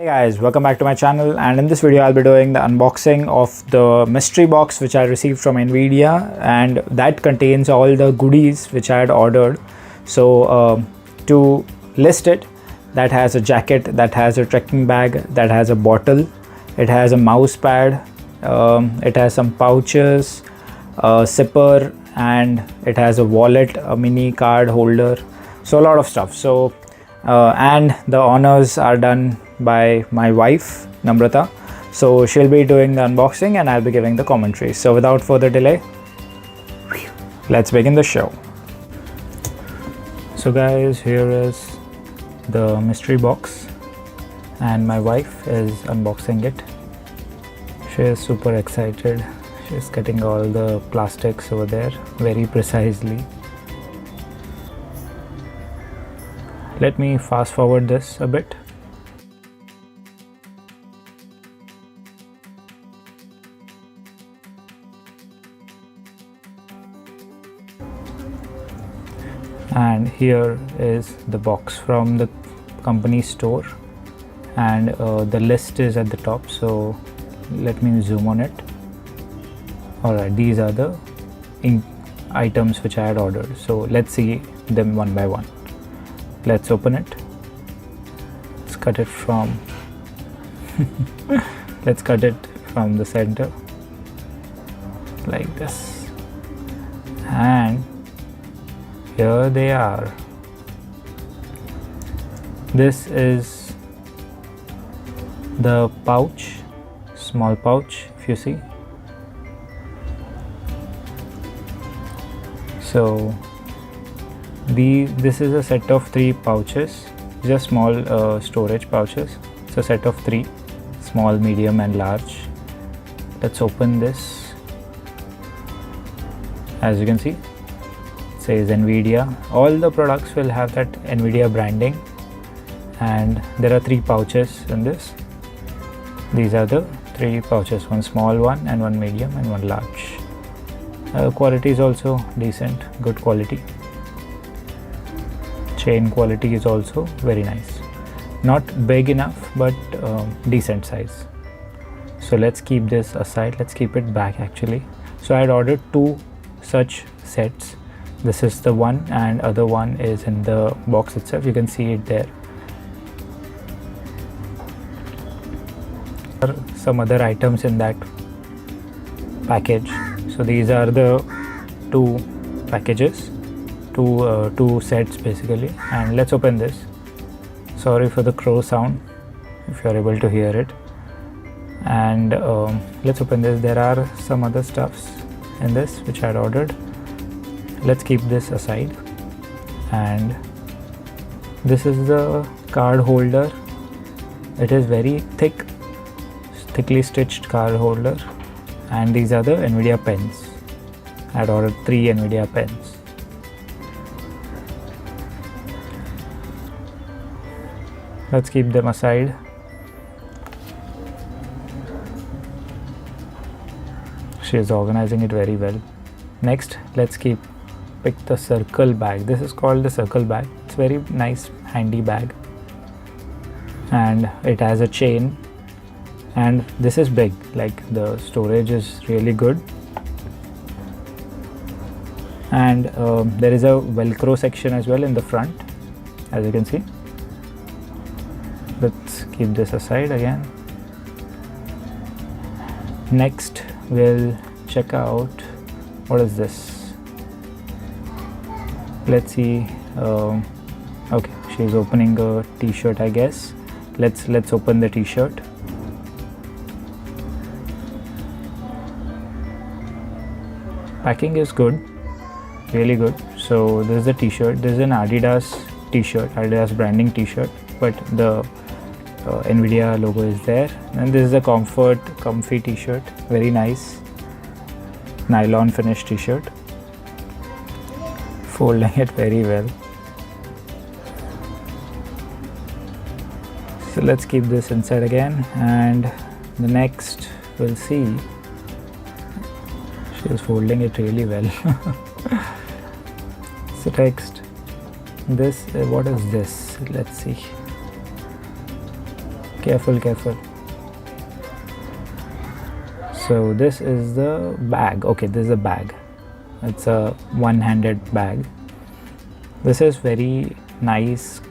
Hey guys, welcome back to my channel, and in this video I'll be doing the unboxing of the mystery box which I received from Nvidia, and that contains all the goodies which I had ordered. So to list it, that has a jacket, that has a trekking bag, that has a bottle, it has a mouse pad, it has some pouches, a zipper, and it has a wallet, a mini card holder, so a lot of stuff. So and the honors are done by my wife Namrata, so she'll be doing the unboxing and I'll be giving the commentary. So without further delay, let's begin the show. So guys, here is the mystery box and my wife is unboxing it. She is super excited. She's cutting all the plastics over there very precisely. Let me fast forward this a bit. And here is the box from the company store, and the list is at the top, so let me zoom on it. Alright, these are the items which I had ordered, so let's see them one by one. Let's open it. Let's cut it from let's cut it from the center like this, and here they are. This is the pouch, small pouch, if you see. So this is a set of 3 pouches, just small storage pouches. It's a set of 3, small, medium and large. Let's open this. As you can see, it says Nvidia. All the products will have that Nvidia branding, and there are 3 pouches in this. These are the 3 pouches, one small one and one medium and one large. Quality is also decent, good quality. Chain quality is also very nice. Not big enough, but decent size. So let's keep this aside. Let's keep it back actually. So I had ordered 2 such sets. This is the one, and other one is in the box itself. You can see it there. There are some other items in that package. So these are the 2 packages, two sets basically. And let's open this. Sorry for the crow sound if you are able to hear it. And let's open this. There are some other stuffs in this which I had ordered. Let's keep this aside. And this is the card holder. It is very thickly stitched card holder. And these are the Nvidia pens. I had ordered 3 Nvidia pens. Let's keep them aside. She is organizing it very well. Next, let's pick the circle bag. This is called the circle bag. It's very nice, handy bag, and it has a chain. And this is big, like the storage is really good. And there is a velcro section as well in the front, as you can see. Let's keep this aside again. Next, we'll check out what is this. Let's see. Okay, she's opening a t-shirt, I guess. Let's open the t-shirt. Packing is good, really good. So this is the t-shirt. This is an Adidas t-shirt, Adidas branding t-shirt, but the Nvidia logo is there. And this is a comfy t-shirt, very nice nylon finish t-shirt, folding it very well. So let's keep this inside again. And the next, we'll see. She is folding it really well. So next, this, what is this? Let's see. Careful. So this is the bag. Okay, this is a bag. It's a one-handed bag. This is very nice,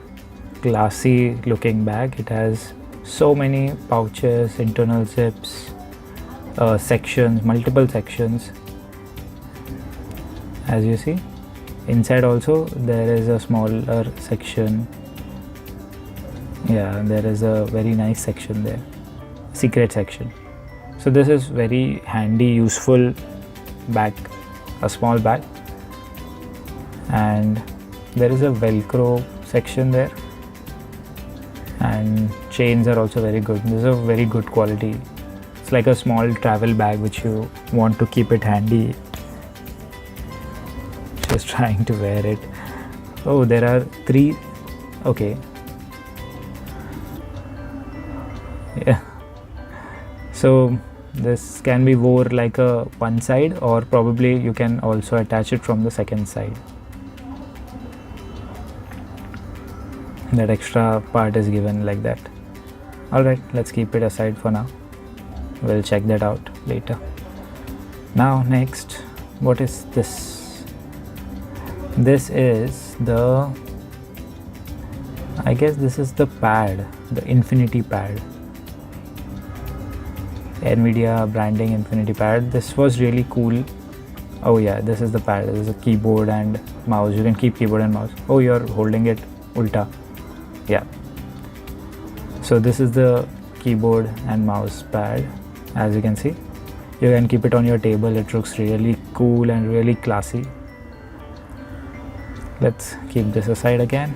classy looking bag. It has so many pouches, internal zips, sections, multiple sections. As you see, inside also there is a smaller section. Yeah, there is a very nice section there, secret section. So this is very handy, useful bag, a small bag. And there is a velcro section there, and chains are also very good. This is a very good quality. It's like a small travel bag which you want to keep it handy. She's trying to wear it. Oh, there are 3. Okay. Yeah. So this can be wore like a one side, or probably you can also attach it from the second side. That extra part is given like that. Alright, let's keep it aside for now. We'll check that out later. Now next, what is this? This is the, I guess this is the pad, the Infinity pad. Nvidia branding Infinity pad. This was really cool. Oh yeah, this is the pad. This is a keyboard and mouse. You can keep keyboard and mouse. Oh, you're holding it ulta. Yeah. So this is the keyboard and mouse pad. As you can see, you can keep it on your table. It looks really cool and really classy. Let's keep this aside again.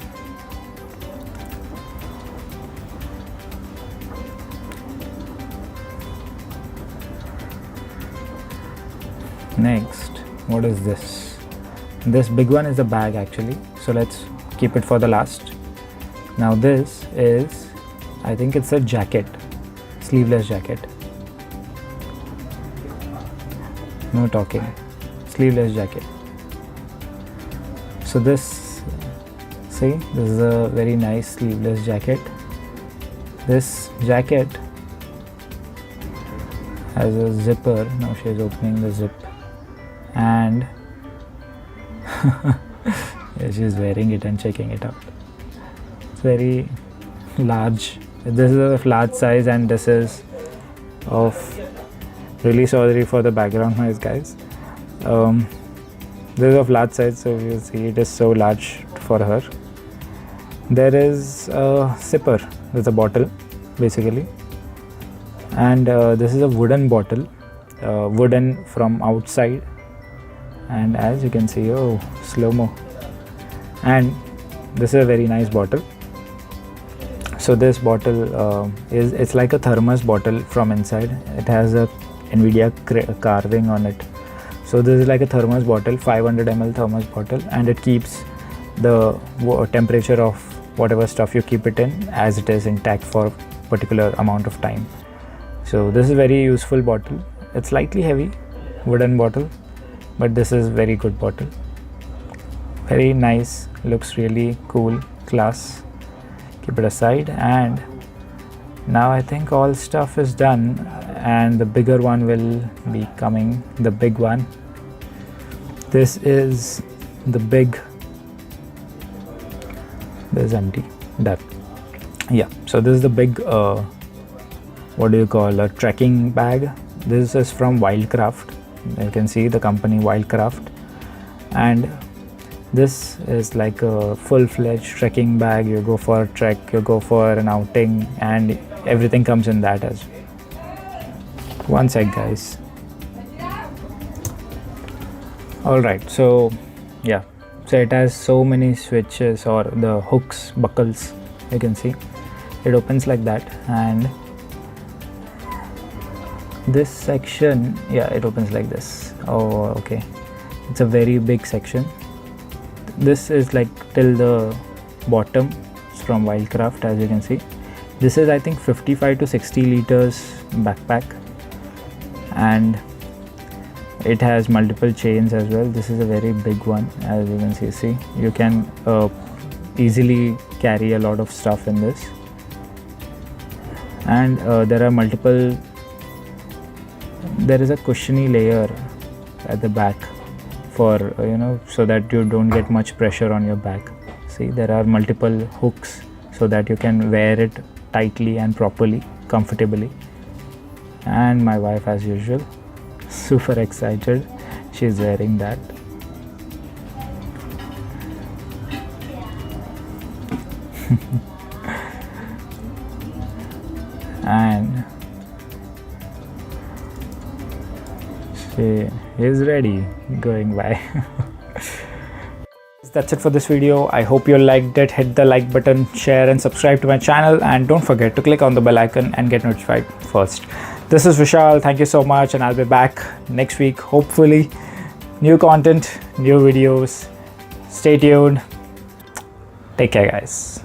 Next, what is this? This big one is the bag actually, so let's keep it for the last. Now this is, I think it's a jacket, sleeveless jacket. No talking, sleeveless jacket. So this, see, this is a very nice sleeveless jacket. This jacket has a zipper. Now she is opening the zip, and yeah, she's wearing it and checking it out. It's very large. This is a large size, and this is of, really sorry for the background noise guys. This is of large size, so you see it is so large for her. There is a sipper. There's a bottle basically, and this is a wooden bottle, wooden from outside. And as you can see, oh, slow-mo. And this is a very nice bottle. So this bottle it's like a thermos bottle from inside. It has a Nvidia carving on it. So this is like a thermos bottle, 500 ml thermos bottle, and it keeps the temperature of whatever stuff you keep it in as it is intact for a particular amount of time. So this is a very useful bottle. It's slightly heavy, wooden bottle, but this is very good bottle. Very nice, looks really cool, class. Keep it aside, and now I think all stuff is done, and the bigger one will be coming, the big one. This is the big, this is empty, done. Yeah, so this is the big, what do you call, a trekking bag. This is from Wildcraft. You can see the company Wildcraft, and this is like a full-fledged trekking bag. You go for a trek, you go for an outing, and everything comes in that as well. One sec guys. Alright, so yeah, so it has so many switches, or the hooks, buckles. You can see it opens like that, and this section, yeah, it opens like this. Oh, okay, it's a very big section. This is like till the bottom. It's from Wildcraft, as you can see. This is I think 55 to 60 liters backpack, and it has multiple chains as well. This is a very big one, as you can see. You can easily carry a lot of stuff in this. and there is a cushiony layer at the back for so that you don't get much pressure on your back. See, there are multiple hooks so that you can wear it tightly and properly, comfortably. And my wife, as usual, super excited, she's wearing that. And she is ready, going by. That's it for this video. I hope you liked it. Hit the like button, share and subscribe to my channel, and don't forget to click on the bell icon and get notified first. This is Vishal. Thank you so much, and I'll be back next week, hopefully. New content, new videos. Stay tuned. Take care, guys.